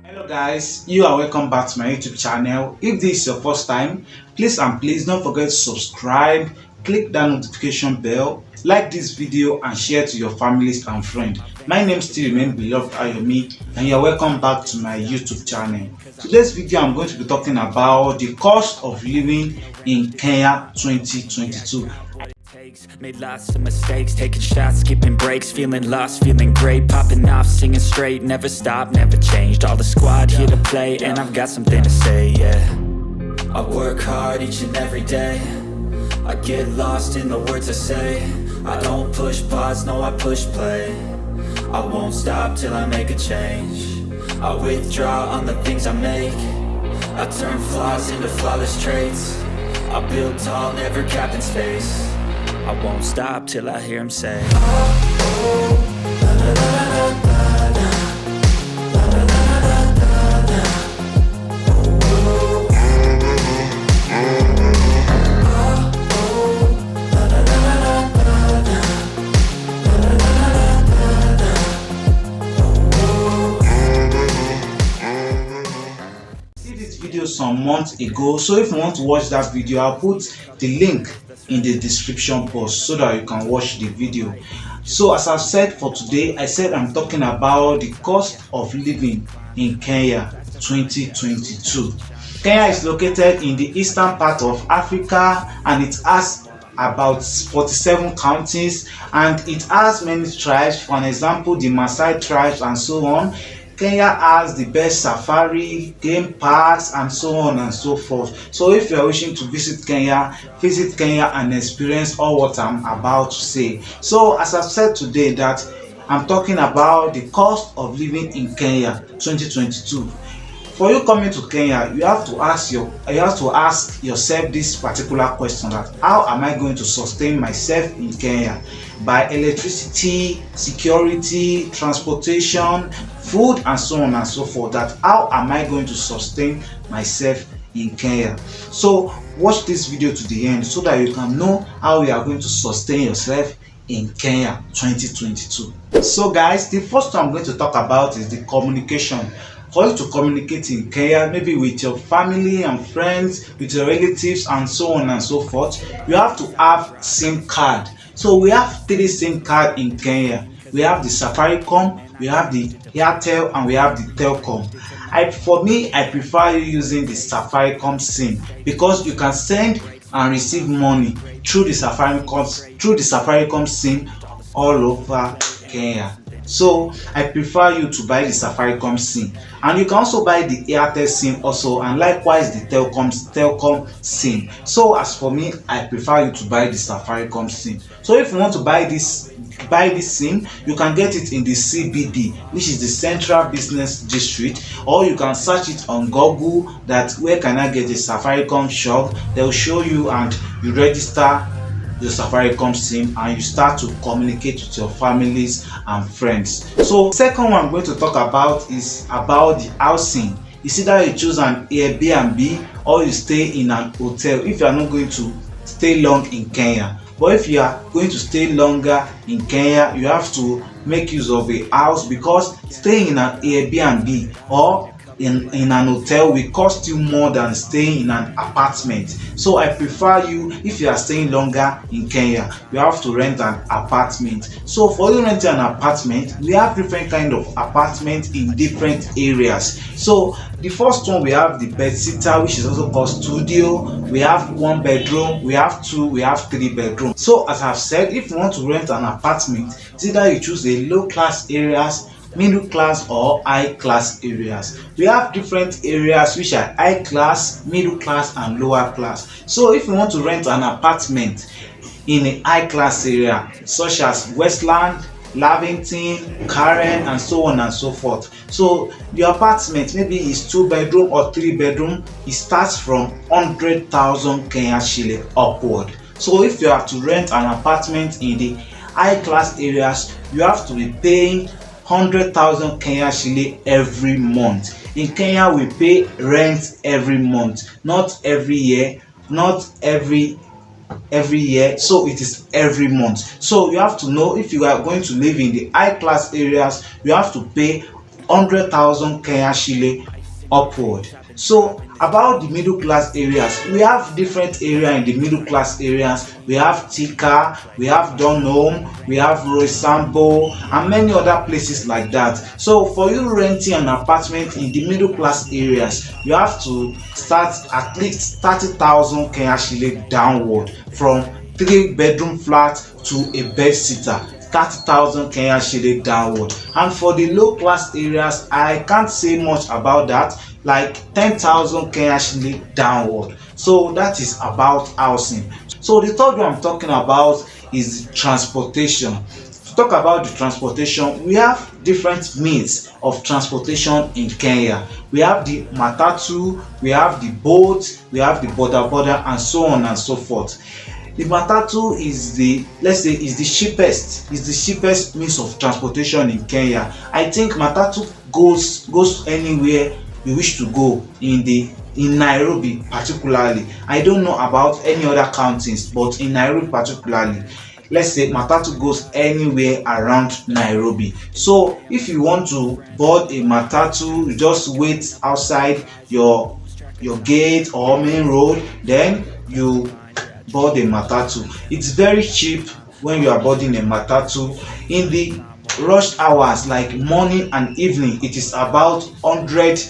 Hello guys, you are welcome back to my YouTube channel. If this is your first time, please don't forget to subscribe, click that notification bell, like this video and share to your families and friends. My name still remains Beloved Ayomi and you are welcome back to my YouTube channel. Today's video I'm going to be talking about the cost of living in Kenya 2022. Made lots of mistakes, taking shots, skipping breaks, feeling lost, feeling great, popping off, singing straight, never stopped, never changed. All the squad here to play, and I've got something to say, yeah. I work hard each and every day, I get lost in the words I say. I don't push pause, no I push play. I won't stop till I make a change. I withdraw on the things I make. I turn flaws into flawless traits. I build tall, never capped in space. I won't stop till I hear him say, This video some months ago, so if you want to watch that video, I'll put the link in the description box so that you can watch the video. So as I've said, for today I said I'm talking about the cost of living in Kenya 2022. Kenya is located in the eastern part of Africa and it has about 47 counties and it has many tribes, for an example the Maasai tribes and so on. Kenya has the best safari, game parks and so on and so forth. So if you are wishing to visit Kenya and experience all what I'm about to say. So as I've said today that I'm talking about the cost of living in Kenya 2022. For you coming to Kenya, you have to ask yourself this particular question: that how am I going to sustain myself in Kenya? By electricity, security, transportation, food and so on and so forth. That how am I going to sustain myself in Kenya? So watch this video to the end so that you can know how you are going to sustain yourself in Kenya 2022. So guys, the first thing I'm going to talk about is the communication. For you to communicate in Kenya, maybe with your family and friends, with your relatives and so on and so forth, you have to have SIM card. So we have 3 SIM card in Kenya. We have the Safaricom, we have the Airtel and we have the Telcom. For me, I prefer using the Safaricom SIM because you can send and receive money through the Safaricom SIM all over Kenya. So I prefer you to buy the Safaricom SIM, and you can also buy the Airtel SIM also, and likewise the Telcom SIM. So as for me, I prefer you to buy the Safaricom SIM. So if you want to buy this SIM, you can get it in the CBD, which is the Central Business District, or you can search it on Google that where can I get a Safaricom shop. They'll show you and you register the Safaricom SIM and you start to communicate with your families and friends. So second one I'm going to talk about is about the housing. It's either you choose an Airbnb or you stay in an hotel if you are not going to stay long in Kenya. But if you are going to stay longer in Kenya, you have to make use of a house, because staying in an Airbnb or in an hotel will cost you more than staying in an apartment. So I prefer you, if you are staying longer in Kenya, you have to rent an apartment. So for you renting an apartment, we have different kind of apartments in different areas. So the first one, we have the bedsitter, which is also called studio. We have 1 bedroom, we have 2, we have 3 bedrooms. So as I've said, if you want to rent an apartment, it's either you choose a low class areas, middle class or high class areas. We have different areas which are high class, middle class and lower class. So if you want to rent an apartment in a high class area such as Westland, Lavington, Karen and so on and so forth, so the apartment maybe is 2 bedroom or 3 bedroom, it starts from 100,000 Kenya shilling upward. So if you have to rent an apartment in the high class areas, you have to be paying 100,000 Kenya shilling every month. In Kenya, we pay rent every month, not every year, not every year, so it is every month. So you have to know, if you are going to live in the high class areas, you have to pay 100,000 Kenya shilling upward. So about the middle class areas, we have different area in the middle class areas. We have Tika, we have Donholm, we have Roysambo and many other places like that. So for you renting an apartment in the middle class areas, you have to start at least 30,000 Kenya shilling downward, from 3 bedroom flat to a bed sitter. 30,000 Kenya shilling downward. And for the low class areas, I can't say much about that, like 10,000 Kenya shilling downward. So that is about housing. So the third one I'm talking about is transportation. To talk about the transportation, we have different means of transportation in Kenya. We have the matatu, we have the boat, we have the boda and so on and so forth. The matatu is the, let's say, is the cheapest means of transportation in Kenya. I think matatu goes anywhere you wish to go in Nairobi particularly. I don't know about any other counties, but in Nairobi particularly, let's say matatu goes anywhere around Nairobi. So if you want to board a matatu, you just wait outside your gate or main road, then you board a matatu. It's very cheap when you are boarding a matatu. In the rush hours like morning and evening, it is about 100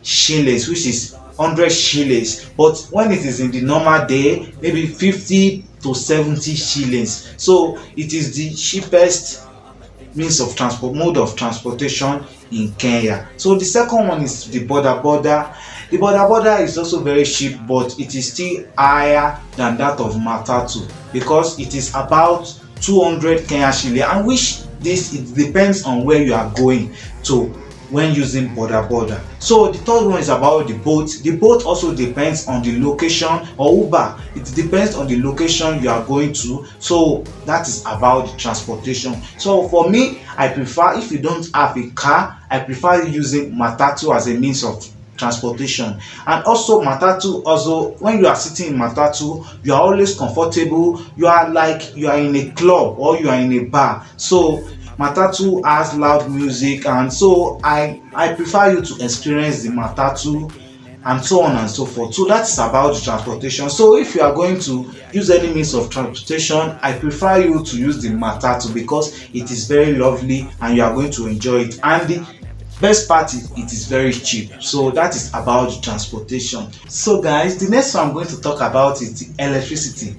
shillings, which is 100 shillings. But when it is in the normal day, maybe 50 to 70 shillings. So it is the cheapest mode of transportation in Kenya. So the second one is the boda. The boda is also very cheap, but it is still higher than that of matatu because it is about 200 Kenya shilling, and which this, it depends on where you are going to when using boda. So the third one is about the boat. The boat also depends on the location, or Uber, it depends on the location you are going to. So that is about the transportation. So for me, I prefer, if you don't have a car, I prefer using matatu as a means of transportation. And also matatu, also when you are sitting in matatu, you are always comfortable. You are like you are in a club or you are in a bar. So matatu has loud music, and so I prefer you to experience the matatu and so on and so forth. So that's about the transportation. So if you are going to use any means of transportation, I prefer you to use the matatu because it is very lovely and you are going to enjoy it, and the best part is it is very cheap. So that is about the transportation. So guys, the next one I'm going to talk about is the electricity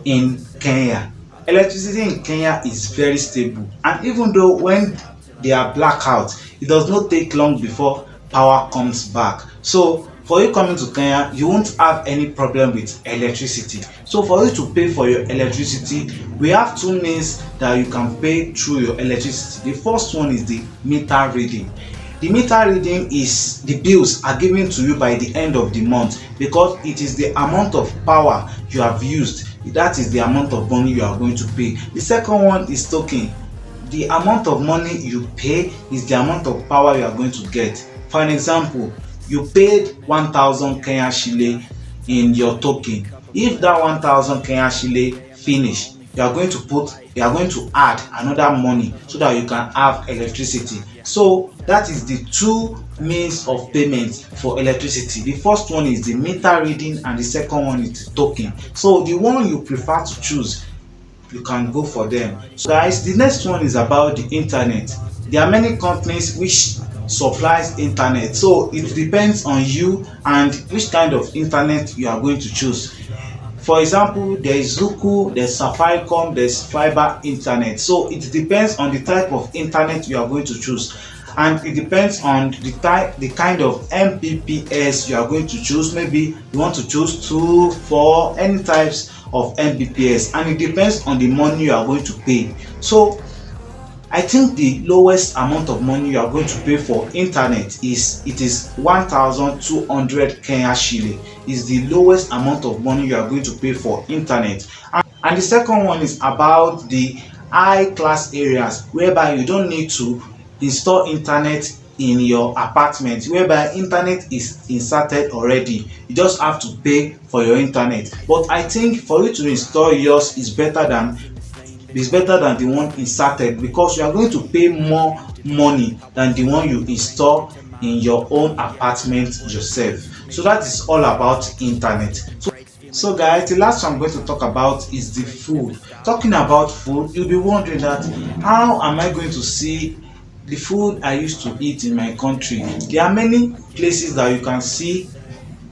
in Kenya. Electricity in Kenya is very stable, and even though when they are blackout, it does not take long before power comes back. So for you coming to Kenya, you won't have any problem with electricity. So for you to pay for your electricity, we have two means that you can pay through your electricity. The first one is the meter reading. The meter reading is the bills are given to you by the end of the month, because it is the amount of power you have used, that is the amount of money you are going to pay. The second one is token. The amount of money you pay is the amount of power you are going to get. For an example, you paid 1,000 Kenya shilling in your token. If that 1,000 Kenya shilling finish, you are going to add another money so that you can have electricity. So that is the two means of payment for electricity. The first one is the meter reading and the second one is the token. So the one you prefer to choose, you can go for them. So guys, the next one is about the internet. There are many companies which supplies internet, so it depends on you and which kind of internet you are going to choose. For example, there is Zuku, there's Safaricom, there's fiber internet. So it depends on the type of internet you are going to choose, and it depends on the kind of Mbps you are going to choose. Maybe you want to choose 2, 4, any types of Mbps, and it depends on the money you are going to pay. So I think the lowest amount of money you are going to pay for internet is 1,200 Kenya shilling. Is the lowest amount of money you are going to pay for internet. And the second one is about the high class areas, whereby you don't need to install internet in your apartment, whereby internet is inserted already. You just have to pay for your internet. But I think for you to install yours is better than the one inserted, because you are going to pay more money than the one you install in your own apartment yourself. So that is all about internet. So guys, the last one I'm going to talk about is the food. Talking about food, you'll be wondering that how am I going to see the food I used to eat in my country? There are many places that you can see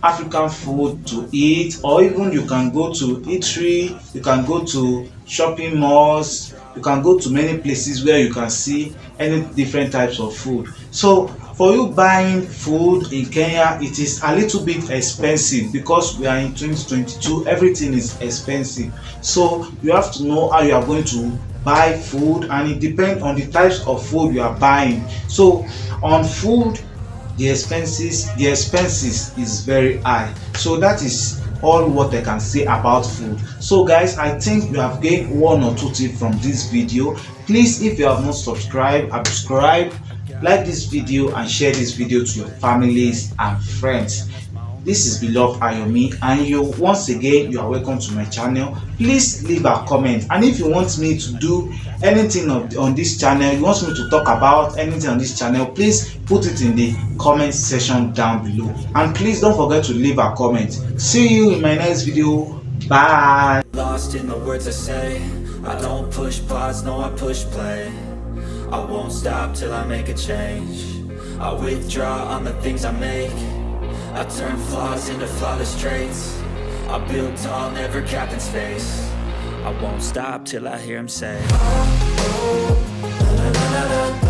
African food to eat, or even you can go to eatery, you can go to shopping malls, you can go to many places where you can see any different types of food. So for you buying food in Kenya, it is a little bit expensive because we are in 2022, everything is expensive. So you have to know how you are going to buy food, and it depends on the types of food you are buying. So on food, the expenses is very high. So that is all what I can say about food. So guys, I think you have gained one or two tips from this video. Please, if you have not subscribed, subscribe, like this video and share this video to your families and friends. This is beloved Ayomi, and you once again you are welcome to my channel. Please leave a comment, and if you want me to do anything on this channel, you want me to talk about anything on this channel, please put it in the comment section down below, and please don't forget to leave a comment. See you in my next video. Bye. Lost in the words I say, I don't push pause, no I push play. I won't stop till I make a change. I withdraw on the things I make. I turn flaws into flawless traits. I build tall, never capped in space. I won't stop till I hear him say, oh, oh, la, la, la, la.